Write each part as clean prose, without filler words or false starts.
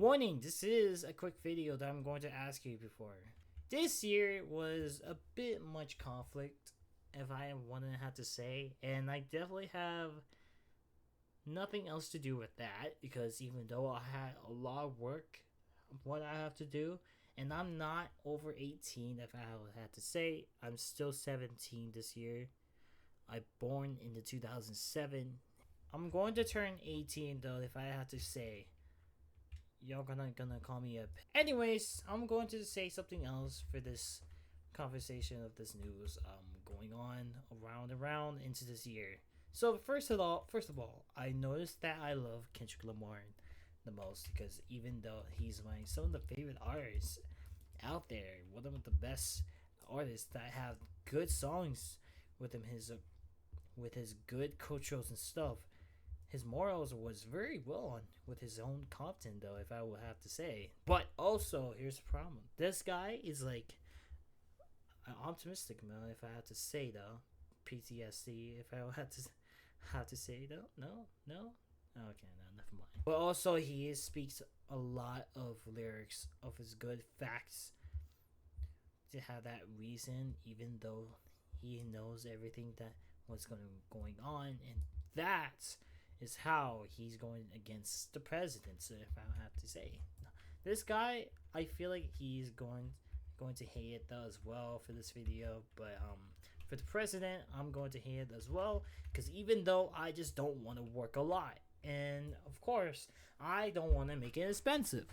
Warning, this is a quick video that I'm going to ask you before. This year was a bit much conflict, if I want to have to say, and I definitely have nothing else to do with that because even though I had a lot of work, what I have to do, and I'm not over 18, if I had to say, I'm still 17 this year. I born in the 2007. I'm going to turn 18 though, if I have to say. Y'all gonna call me up. Anyways, I'm going to say something else for this conversation of this news going on around into this year. So first of all, I noticed that I love Kendrick Lamar the most because even though he's my some of the favorite artists out there, one of the best artists that have good songs with him, his with his good cultures and stuff. His morals was very well on with his own content, though, if I would have to say. But also, here's the problem: this guy is like optimistic, man. If I have to say, though, PTSD. If I have to say, though, no. Okay, no, never mind. But also, speaks a lot of lyrics of his good facts to have that reason, even though he knows everything that what's going on, and that is how he's going against the president. So if I have to say, this guy, I feel like he's going to hate it though as well for this video. But for the president, I'm going to hate it as well because even though I just don't want to work a lot, and of course I don't want to make it expensive.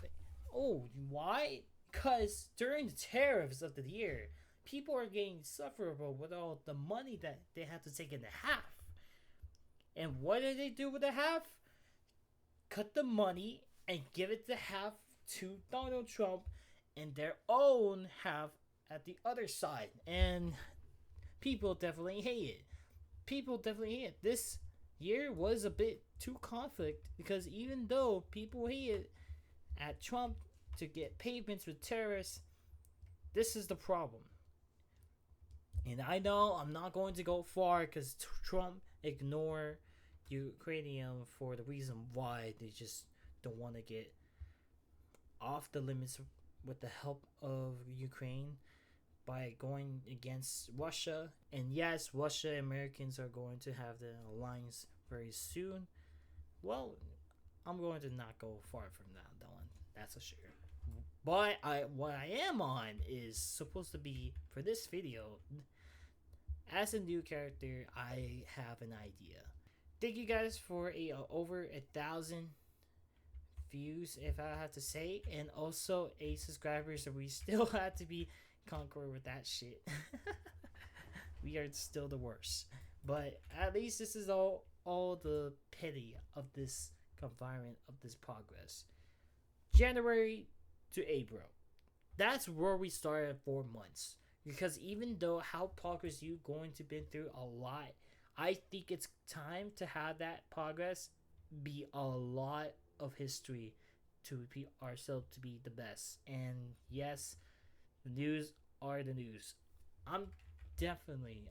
Oh, why? Because during the tariffs of the year, people are getting sufferable with all the money that they have to take in half. And what did they do with the half? Cut the money and give it the half to Donald Trump and their own half at the other side. And people definitely hate it. People definitely hate it. This year was a bit too conflict because even though people hated at Trump to get payments with terrorists, this is the problem. And I know I'm not going to go far because Trump ignore Ukrainian for the reason why they just don't want to get off the limits with the help of Ukraine by going against Russia. And yes, Russia and Americans are going to have the alliance very soon. Well, I'm going to not go far from that one. That's for sure. But what I am on is supposed to be for this video. As a new character, I have an idea. Thank you guys for over 1,000 views, if I have to say, and also 8 subscribers. So we still have to be conquered with that shit. We are still the worst, but at least this is all the pity of this confinement of this progress. January to April. That's where we started 4 months. Because even though how progress you going to been through a lot, I think it's time to have that progress be a lot of history to be ourselves to be the best. And yes, the news are the news. I'm definitely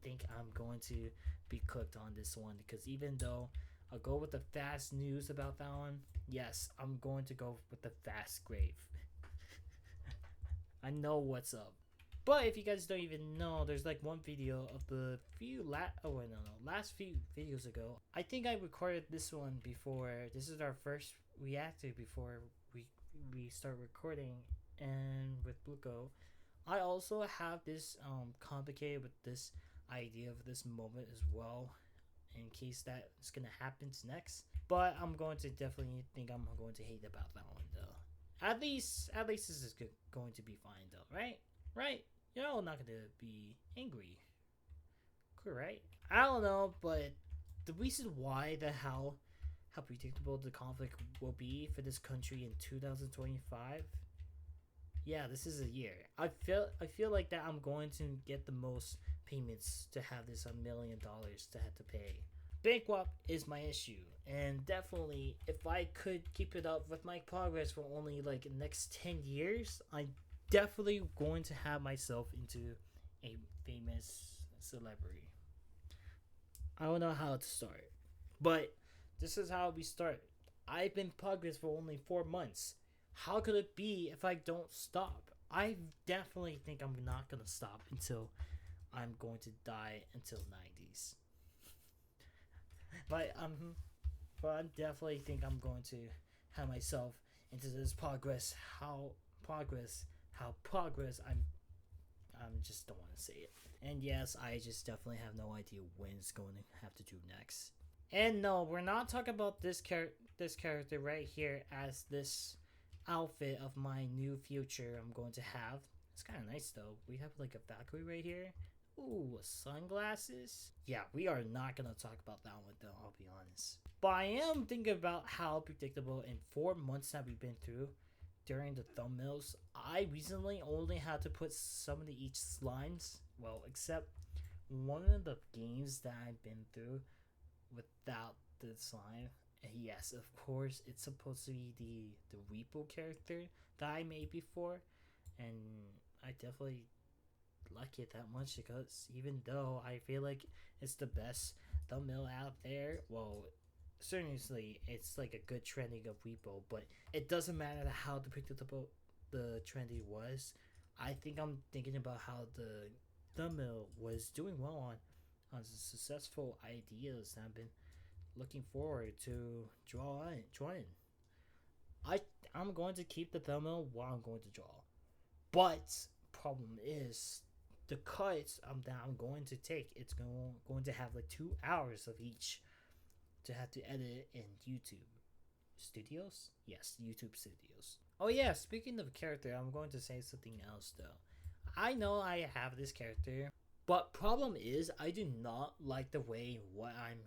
think I'm going to be cooked on this one because even though I'll go with the fast news about that one, yes, I'm going to go with the fast grave. I know what's up. But if you guys don't even know, there's like one video of the last few videos ago. I think I recorded this one before. This is our first reactor before we start recording, and with Bluko. I also have this complicated with this idea of this moment as well, in case that is gonna happen next. But I'm going to definitely think I'm going to hate about that one though. At least this is going to be fine though, right? Right? You're all not gonna be angry, correct? I don't know, but the reason why how predictable the conflict will be for this country in 2025. Yeah, this is a year. I feel like that I'm going to get the most payments to have this $1 million to have to pay. Bankrupt is my issue, and definitely if I could keep it up with my progress for only like the next 10 years, I'm definitely going to have myself into a famous celebrity. I don't know how to start, but this is how we start. I've been progress for only 4 months. How could it be if I don't stop? I definitely think I'm not gonna stop until I'm going to die until 90s. But I definitely think I'm going to have myself into this progress. How progress I'm just don't want to say it. And yes, I just definitely have no idea when it's going to have to do next. And no, we're not talking about this character right here as this outfit of my new future I'm going to have. It's kind of nice though. We have like a Valkyrie right here. Ooh, sunglasses. Yeah, we are not gonna talk about that one though. I'll be honest. But I am thinking about how predictable in 4 months that we've been through during the thumbnails. I recently only had to put some of the each slimes. Well, except one of the games that I've been through without the slime. Yes, of course, it's supposed to be the Repo character that I made before, and I definitely like it that much because even though I feel like it's the best thumbnail out there, well, seriously, it's like a good trending of Repo, but it doesn't matter how predictable the trendy was. I think I'm thinking about how the thumbnail was doing well on successful ideas that I've been looking forward to drawing. I I'm going to keep the thumbnail while I'm going to draw, but problem is the cuts that I'm going to take. It's going to have like 2 hours of each to have to edit in YouTube Studios. Yes, YouTube Studios. Oh yeah, speaking of character, I'm going to say something else though. I know I have this character, but problem is I do not like the way what I'm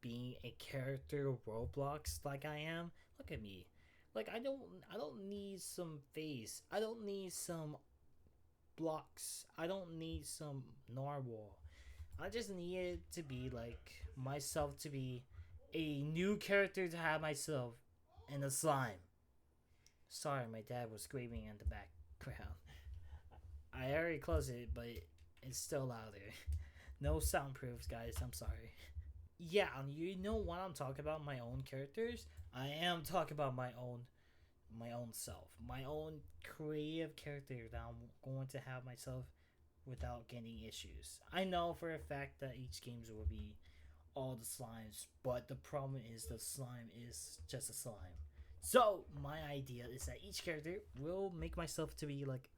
being a character Roblox like I am. Look at me. Like I don't need some face. I don't need some blocks. I don't need some narwhal. I just need it to be like myself to be a new character to have myself in the slime. Sorry, my dad was screaming in the background. I already closed it, but it's still louder. No soundproofs, guys. I'm sorry. Yeah, you know what I'm talking about? My own characters. I am talking about my own self, my own creative character that I'm going to have myself without getting issues. I know for a fact that each games will be all the slimes, but the problem is the slime is just a slime. So my idea is that each character will make myself to be like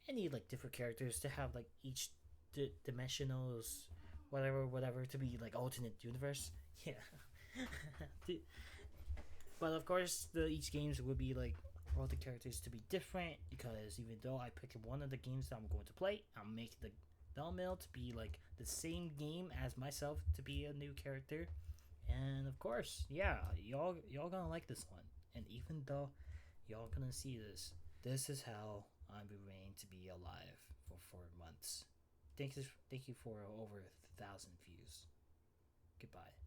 any like different characters to have like each dimensionals, whatever to be like alternate universe. Yeah. But of course, each games will be like all the characters to be different because even though I pick one of the games that I'm going to play, I'll make the thumbnail to be like the same game as myself to be a new character. And of course, yeah, y'all gonna like this one. And even though y'all gonna see this is how I'm remain to be alive for 4 months. Thank you for over 1,000 views. Goodbye.